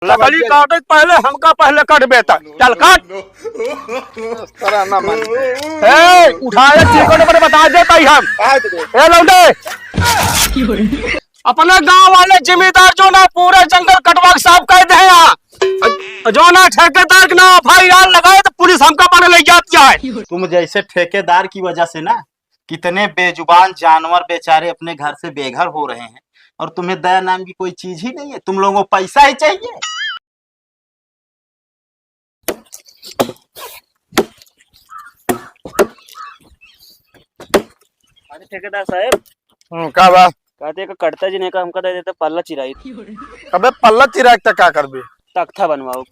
लकड़ी काटे पहले हमका पहले कट बेटा चल काट तरह ना मन उठाए चिकन पर बता देता ही हम ए लौंडे अपने गांव वाले जिम्मेदार जो ना पूरे जंगल कटवा के साफ कर दे यहाँ जो ना ठेकेदार के ना FIR लगाए तो पुलिस हमका पाने ले जाती है। तुम जैसे ठेकेदार की वजह से ना कितने बेजुबान जानवर बेचारे अपने घर से बेघर हो रहे हैं और तुम्हें दया नाम की कोई चीज ही नहीं है। तुम लोगों को पैसा ही चाहिए। ठेकेदार साहब का बा कहते का कटता जी ने का हमका दे देते पल्ला चिराई अबे पल्ला चिराग तक का करबे तख्ता बनवाओ।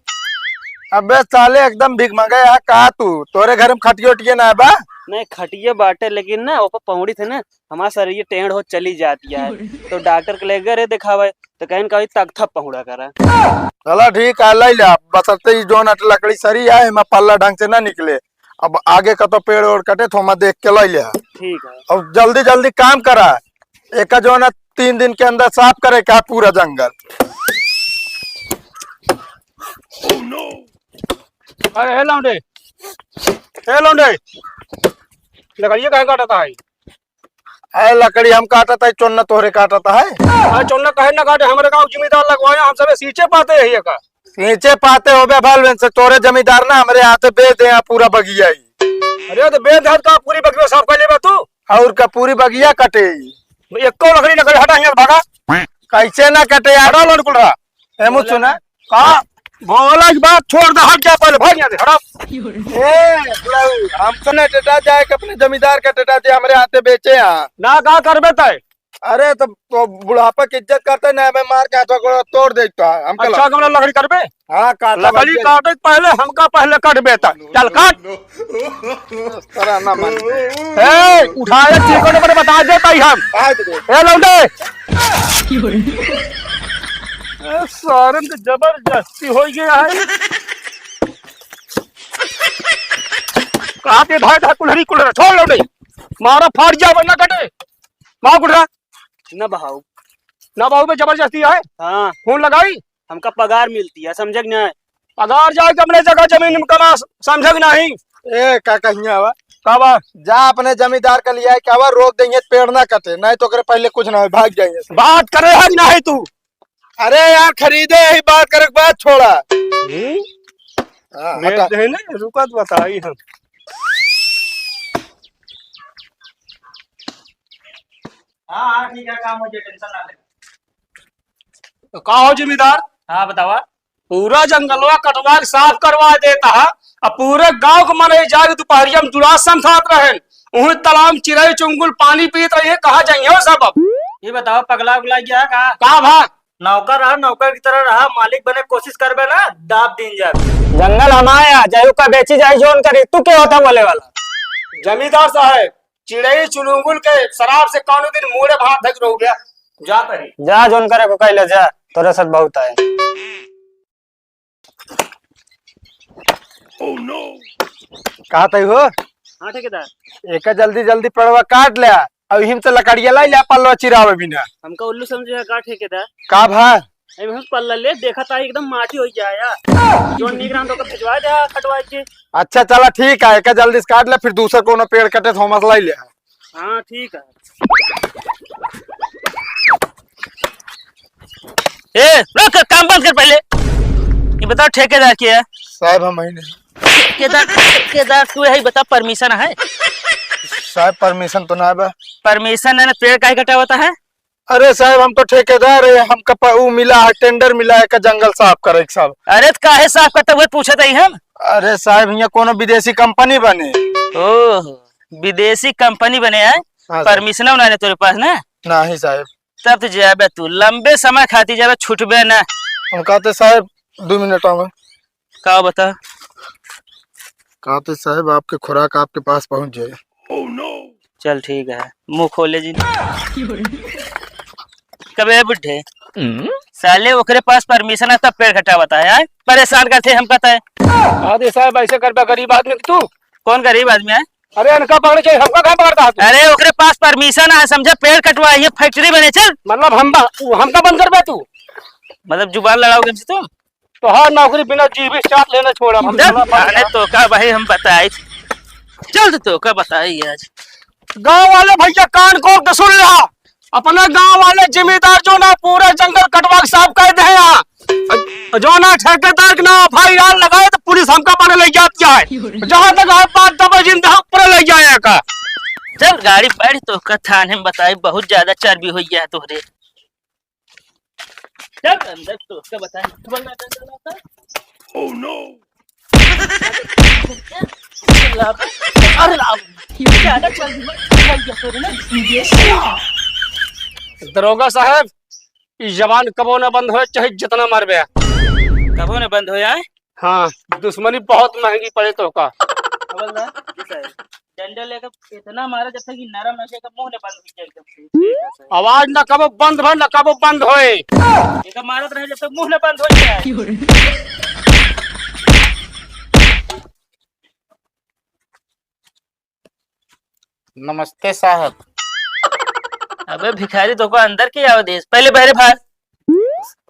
अबे साले एकदम भीख मांगे यहाँ कहा तू तोरे घर में खटियो उटिए ना बा नहीं खटिए बाटे लेकिन ना ऊपर पौड़ी थे ना हमारा शरीर टेढ़ हो चली जाती है तो डॉक्टर के ले गए दिखावे तो कहीं कभी तख्ता पहुड़ा करा। चला ठीक है ले ले बसरते ही जो नट लकड़ी सरी है इमा पल्ला ढंग से ना निकले। अब आगे का तो पेड़ ओड़ कटे तो हम देख के ले ले ठीक है अब जल्दी जल्दी काम करा एक जो ना 3 दिन के अंदर साफ करे का पूरा जंगल। अरे हे लौंडे लकड़ियाँ कहीं काटता है अरे लकड़ी हम काटता है चोन्ना तोहरे काटता है। अरे चोन्ना कहे ना काटे हमारे गांव जिम्मेदार लगवाया हम सब सींचे पाते हैं का नीचे पाते हो बे भल से तोरे जमींदार ना हमारे हाथ बेच दे पूरा बगिया ही। अरे तो बेदहद का पूरी बगिया साफ कर लेबा तू और का पूरी बगिया कटे एको लकड़ी हटा यहाँ भागा कैसे ना कटे यार हटा लोन कुल रहा एमु सुना कहा भोला की बात छोड़ दे हट जा पहले भाग यहाँ से हटा हमको ना टेटा जाए कि अपने जमींदार का टेटा जाए हमारे हाथे बेचे यहाँ ना कहा कर बेता है। अरे तो बुढ़ापा की इज्जत करते ना मैं मार के हाथों को तोड़ देता है हम अच्छा कमला लकड़ी कर बे हाँ काट लकड़ी काटे पहले हमका पहले कट बेता चल काट तरह ना मन उठाए चिकन पर बता देता ही हम ए लौंडे सारन तो जबरदस्ती हो गया है कहा पे धाय धाय कुल्हड़ी कुल्हड़ा छोड़ लौंडे मारा फाड़ जा वरना कटे माँ कुल्हड़ा न बहाऊ ना बाहू में जबरदस्ती है। हाँ फोन लगाई हमका पगार मिलती है समझ ना पगार जाए कि अपने जगह जमीन में कमा समझ नहीं ए का कहिया हुआ काबा जा अपने जमींदार का लिया है क्या रोक देंगे पेड़ ना कटे नहीं तो करे पहले कुछ ना हो भाग जाएंगे। बात करे है ना है तू अरे यार खरीदे ही बात करे के बाद छोड़ा रुकत बताई हम हाँ ठीक है काम हो जाए टेंशन ना ले। तो कहा हो जिम्मेदार हाँ बतावा पूरा जंगलवा कटवा के साफ करवा देता है अब पूरे गांव को मन जाके दोपहरिया में जुड़ा समझात रहे वही तालाब चिड़ै चुंगुल पानी पीत रही है कहा जाइए सब अब ये बताओ पगला उगला गया कहा भा नौकर रहा नौकर की तरह रहा मालिक बने कोशिश करबे ना दाब दिन जा जंगल हमारा जय का बेची जाए जोन करे तू क्या होता बोले वाला जमींदार साहब चिड़ै चुनुगुल के शराब से कौन दिन मुड़े भात धक रो गया जा करी जा जोन करे को कहले जा तोरे साथ बहुत है। कहा तय हो हाँ ठेकेदार एक जल्दी जल्दी पड़वा काट ले अब हिम से लकड़िया लाई ले पल्लो चिरावे बिना हमका उल्लू समझे का ठेकेदार का भा हम पल्ला ले देखा था एकदम माटी हो जाया जो निगरान तो भिजवा दे कटवा के। अच्छा चला ठीक है एक जल्दी से काट ले फिर दूसरा कोनो पेड़ कटे तो हम लाई ले। हाँ ठीक है ए रुक काम बंद कर पहले ये बताओ ठेकेदार क्या है साहब हम ही नहीं ठेकेदार तू है बता परमिशन है साहब परमिशन तो ना बा परमिशन है ना पेड़ काहे कटा होता है। अरे साहब हम तो ठेकेदार है हमका वो मिला है टेंडर मिला है का जंगल साफ करे साहब। अरे तो काहे साफ करते हुए पूछे थे हम। अरे साहब यहाँ कोनो विदेशी कंपनी बने ओह विदेशी कंपनी बने है हाँ परमिशन ना तेरे पास ना नहीं साहब तब तो जाबे तू लंबे समय खाती जाबे छुटबे ना। हम कहते साहब 2 मिनटों में का बता कहते साहब आपके खुराक आपके पास पहुंच जाए। चल ठीक है मुंह खोले जी कबे बुढ़े साले ओकरे पास परमिशन है तब पेड़ कटा बता है परेशान करते हम कहता है आदि साहब ऐसे कर गरीब आदमी तू कौन गरीब आदमी है। अरे इनका पकड़ के हमका कहाँ पकड़ता है अरे ओकरे पास परमिशन है समझा पेड़ कटवा ये फैक्ट्री बने चल मतलब हमका बंद कर बे तू मतलब जुबान लड़ाओगे तुम तो हर नौकरी बिना जीवी चाट लेना छोड़ा हम जब थाने तो का भाई हम बताई चल तो का बताई आज गांव वाले भैया कान खोल के सुन रहा अपना गांव वाले जिम्मेदार जो ना पूरा जंगल कटवा के साफ कर दे यहाँ जो ना ठेकेदार के ना FIR लगाए तो पुलिस हमका पर ले जाती है जहाँ तक है बात दबा जिंदा ऊपर ले जाएगा। चल गाड़ी बैठ तो का थाने में बताई बहुत ज्यादा चर्बी हुई है तोहरे चल अंदर तो का बताई ओह नो अरे ज्यादा चर्बी दरोगा साहब इस जवान कबो न बंद हो चाहे जितना मर गया कबो ने बंद हो जाए हाँ दुश्मनी बहुत महंगी पड़े तो का डंडा लेकर इतना मारा जब तक कि नरम नशे का मुंह ने बंद हो जाए एकदम से आवाज न कबो बंद हो न कबो बंद होए एक मारत रहे जब तक मुंह ने बंद हो जाए नमस्ते साहब। अबे भिखारी तो को अंदर के आओ देश पहले बहरे भाग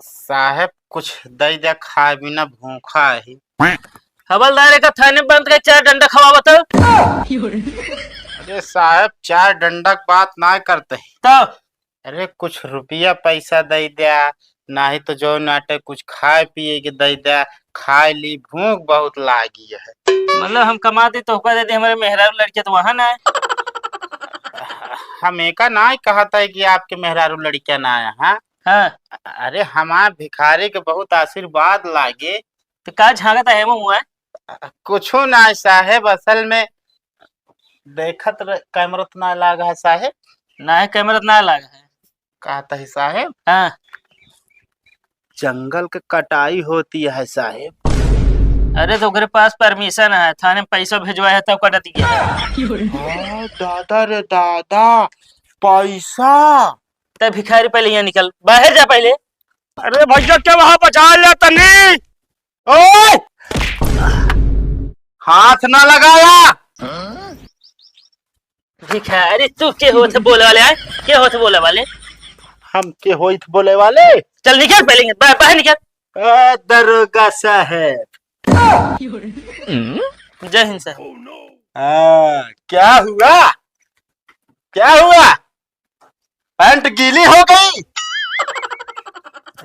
साहब कुछ दई दे खाए बिना भूखा है। हवलदार का थाने बंद कर 4 डंडा खवावा तो अरे साहब 4 डंडक बात ना करते तब अरे कुछ रुपया पैसा दे दिया नहीं तो जो नाटक कुछ खाए पिए के दे दिया खाए ली भूख बहुत लागी है। मतलब हम कमाते तो दे दे हमारे मेहरारू लड़के तो वहां ना है हम एका ना कहा था कि आपके मेहरारू लड़कियां ना आया। हाँ हाँ अरे हमार भिखारी के बहुत आशीर्वाद लागे तो का झांकता है मुंह है कुछो ना साहेब असल में देखत कैमरा तो ना लागा है साहेब ना है कैमरा ना लगा है कहता है साहेब हाँ जंगल के कटाई होती है साहेब। अरे तो ओकरे पास परमिशन है थाने में पैसा भिजवाया है तब कटा दिया दादा रे दादा पैसा तब भिखारी पहले यहाँ निकल बाहर जा पहले अरे भैया क्या वहां बचा ले तनी ओए हाथ ना लगाया। भिखारी तू के होत बोले वाले है के होत बोले वाले हम के होइत बोले वाले चल निकल पहले बाहर निकल दरोगा साहब जय हिंद सर क्या हुआ क्या हुआ पैंट गीली हो गई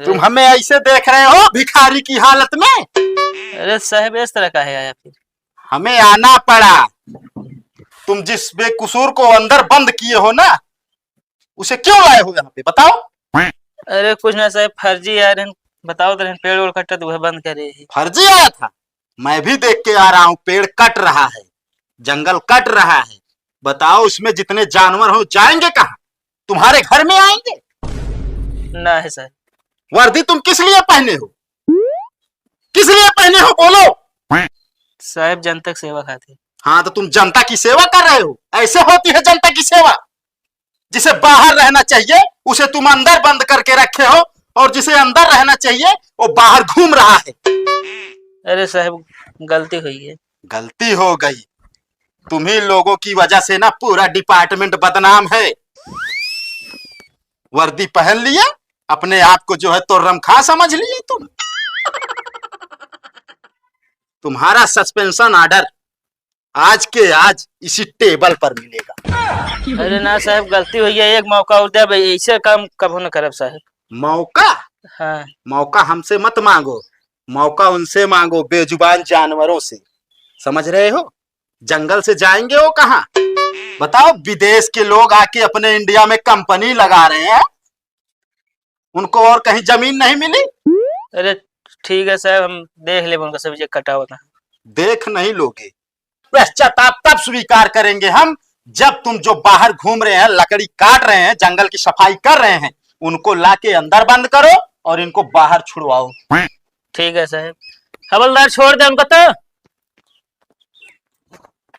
तुम हमें ऐसे देख रहे हो भिखारी की हालत में। अरे साहब इस तरह का है आया फिर हमें आना पड़ा तुम जिस बेकसूर को अंदर बंद किए हो ना उसे क्यों लाए हो यहाँ पे बताओ। अरे कुछ ना साहब फर्जी आ रहे बताओ तो पेड़ और कट्टा तो बंद करे फर्जी आया था मैं भी देख के आ रहा हूँ पेड़ कट रहा है जंगल कट रहा है बताओ उसमें जितने जानवर हो जाएंगे कहाँ तुम्हारे घर में आएंगे ना है सर वर्दी तुम किस लिए पहने हो किस लिए पहने हो बोलो। साहब जनता की सेवा खाती। हाँ तो तुम जनता की सेवा कर रहे हो ऐसे होती है जनता की सेवा। जिसे बाहर रहना चाहिए उसे तुम अंदर बंद करके रखे हो और जिसे अंदर रहना चाहिए वो बाहर घूम रहा है। अरे साहब गलती हुई है। गलती हो गई तुम्ही लोगों की वजह से ना पूरा डिपार्टमेंट बदनाम है। वर्दी पहन लिए अपने आप को जो है तो रमखा समझ लिए तुम। तुम्हारा सस्पेंशन ऑर्डर आज के आज इसी टेबल पर मिलेगा। अरे ना साहब गलती हुई है एक मौका और दे भाई ऐसे काम कब न करब साहब। मौका हाँ मौका हमसे मत मांगो मौका उनसे मांगो बेजुबान जानवरों से समझ रहे हो। जंगल से जाएंगे वो कहाँ बताओ। विदेश के लोग आके अपने इंडिया में कंपनी लगा रहे हैं उनको और कहीं जमीन नहीं मिली। अरे ठीक है साहब हम देख ले उनका सब कटा होता देख नहीं लोगे पश्चाताप तब स्वीकार करेंगे हम जब तुम जो बाहर घूम रहे हैं लकड़ी काट रहे हैं जंगल की सफाई कर रहे हैं उनको लाके अंदर बंद करो और इनको बाहर छुड़वाओ। ठीक है साहब हवलदार छोड़ दे उनको तो।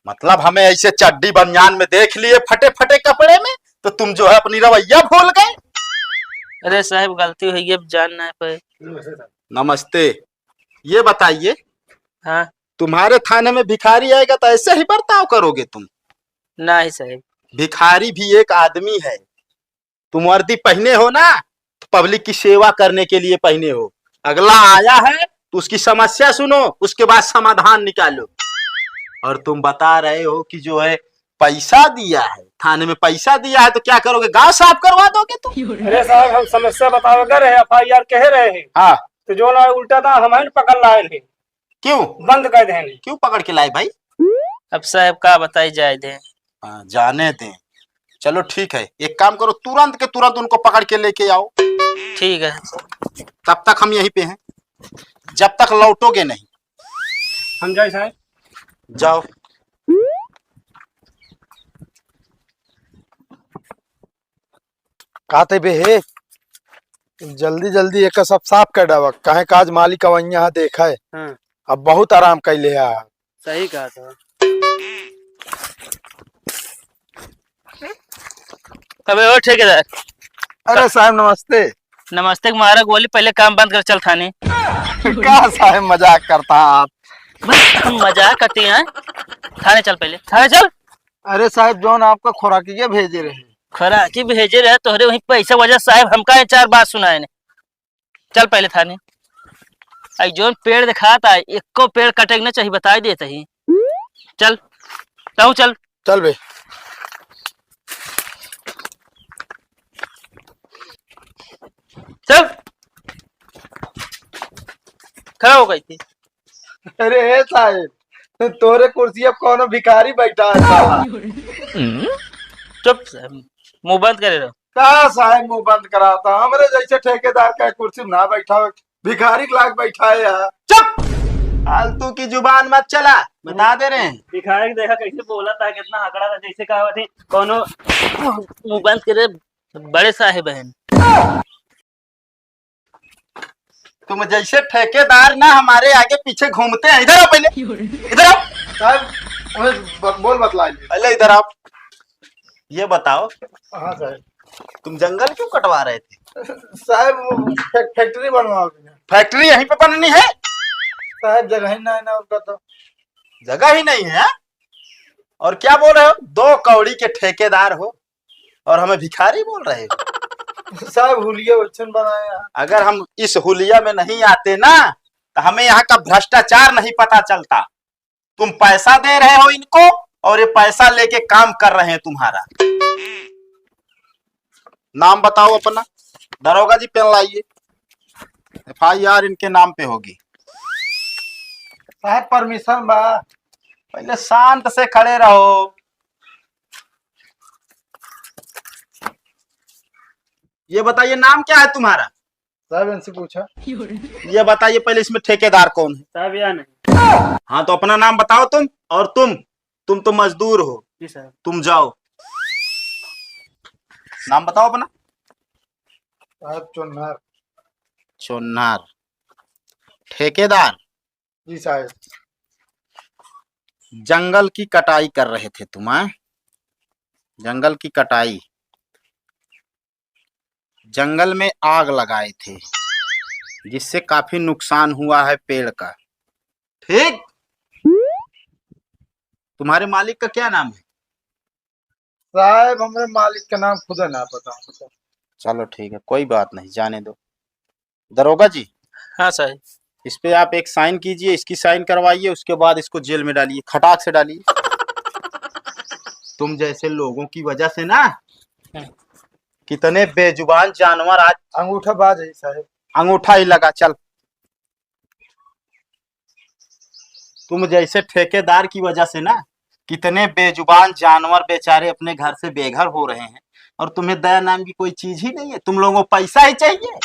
मतलब हमें ऐसे चड्डी बनियान में देख लिए फटे फटे कपड़े में तो तुम जो है अपनी रवैया भूल गए। अरे साहब गलती हुई है जानना है पर। नमस्ते ये बताइए हाँ तुम्हारे थाने में भिखारी आएगा तो ऐसे ही बर्ताव करोगे तुम। ना ही साहब भिखारी भी एक आदमी है। तुम वर्दी पहने हो ना तो पब्लिक की सेवा करने के लिए पहने हो। अगला आया है तो उसकी समस्या सुनो, उसके बाद समाधान निकालो। और तुम बता रहे हो कि जो है पैसा दिया है, थाने में पैसा दिया है, तो क्या करोगे? गांव साफ करवा दोगे तुम? अरे साहब हम समस्या बतावे कर रहे FIR कह रहे हैं हाँ, तो जो ना उल्टा था हमें पकड़ लाए थे, क्यों बंद कर देंगे। क्यों पकड़ के लाए भाई? अब साहब का बताई जाए दे। हाँ, जाने दें। चलो ठीक है, एक काम करो, तुरंत के तुरंत उनको पकड़ के लेके आओ। ठीक है। तब तक हम यहीं पे हैं, जब तक लौटोगे नहीं। हम जाए साहब। जाओ। कहते बे हे जल्दी जल्दी एक सब साफ कर डावा, काहे काज मालिक यहाँ देखा है। हाँ अब बहुत आराम कर ले है। सही कहा था। अबे ओ ठेकेदार, अरे साहब नमस्ते। नमस्ते के मारा गोली, पहले काम बंद कर, चल थाने। क्या साहब मजाक करता आप? बस हम मजाक करते हैं। थाने चल, पहले थाने चल। अरे साहब जोन आपका खुराकी भेजे रहे। खराकी भेजे रहे तोहरे वहीं पैसा वजह साहब हमका ये 4 बात सुनाए ने। चल पहले थाने। आई जोन पेड़ दिखाता है, एको पेड़ कटे न चाहिए, बता देते ही। चल ताऊ, चल चल बे। चल। खड़ा हो गई थी। अरे हे साहब तोरे कुर्सी अब कौन भिखारी बैठा है साला। चुप, मुंह बंद करे रहो। क्या साहब मुंह बंद कराता, हमरे जैसे ठेकेदार का कुर्सी में ना बैठा हो, भिखारी के लाग बैठा है यार। चुप, फालतू की जुबान मत चला, बता दे रहे हैं। दिखाया कि देखा कैसे बोला था, कितना आंकड़ा था, जैसे कहा थी कोनो। मुंह बंद करे, बड़े साहेब बहन। तुम जैसे ठेकेदार ना हमारे आगे पीछे घूमते हैं। इधर आओ पहले, इधर आओ साहब हमें बोल बतलाइए। पहले, इधर आओ। ये बताओ, हाँ साहब। तुम जंगल क्यों कटवा रहे थे? साहब वो फैक्ट्री बनवाओगे। फैक्ट्री यहीं पे बननी है? साहब जगह ही ना है ना उनका, तो जगह ही नहीं है। और क्या बोल रहे हो? 2 कौड़ी के ठेकेदार हो और हमें भिखारी बोल रहे हो? साहब हुलिया वचन बनाया। अगर हम इस हुलिया में नहीं आते ना, तो हमें यहाँ का भ्रष्टाचार नहीं पता चलता। तुम पैसा दे रहे हो इनको और ये पैसा लेके काम कर रहे हैं तुम्हारा। नाम बताओ अपना। दरोगा जी पेन लाइए, FIR इनके नाम पे होगी। साहब परमिशन बा। पहले शांत से खड़े रहो। ये बताइए नाम क्या है तुम्हारा? साहब इनसे पूछा। ये बताइए पहले इसमें ठेकेदार कौन है? साहब या नहीं। हाँ तो अपना नाम बताओ तुम। और तुम तो मजदूर हो। जी साहब। तुम जाओ, नाम बताओ अपना। साहब चुन्नार। चुन्नार। ठेकेदार? जी साहब। जंगल की कटाई कर रहे थे तुम? जंगल की कटाई, जंगल में आग लगाए थे जिससे काफी नुकसान हुआ है पेड़ का, ठीक? तुम्हारे मालिक का क्या नाम है? साहब हमारे मालिक का नाम खुद ना पता। चलो ठीक है, कोई बात नहीं, जाने दो। दरोगा जी, हाँ साहब। इस पे आप एक साइन कीजिए, इसकी साइन करवाइए, उसके बाद इसको जेल में डालिए, खटाक से डालिए। तुम जैसे लोगों की वजह से ना कितने बेजुबान जानवर आज अंगूठा बाज है साहब। अंगूठा ही लगा। चल, तुम जैसे ठेकेदार की वजह से ना कितने बेजुबान जानवर बेचारे अपने घर से बेघर हो रहे हैं, और तुम्हें दया नाम की कोई चीज ही नहीं है। तुम लोगों को पैसा ही चाहिए,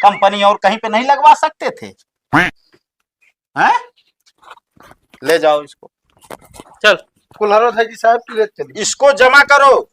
कंपनी और कहीं पे नहीं लगवा सकते थे? हैं? ले जाओ इसको। चल कुल्हारो था जी साहब, चलिए इसको जमा करो।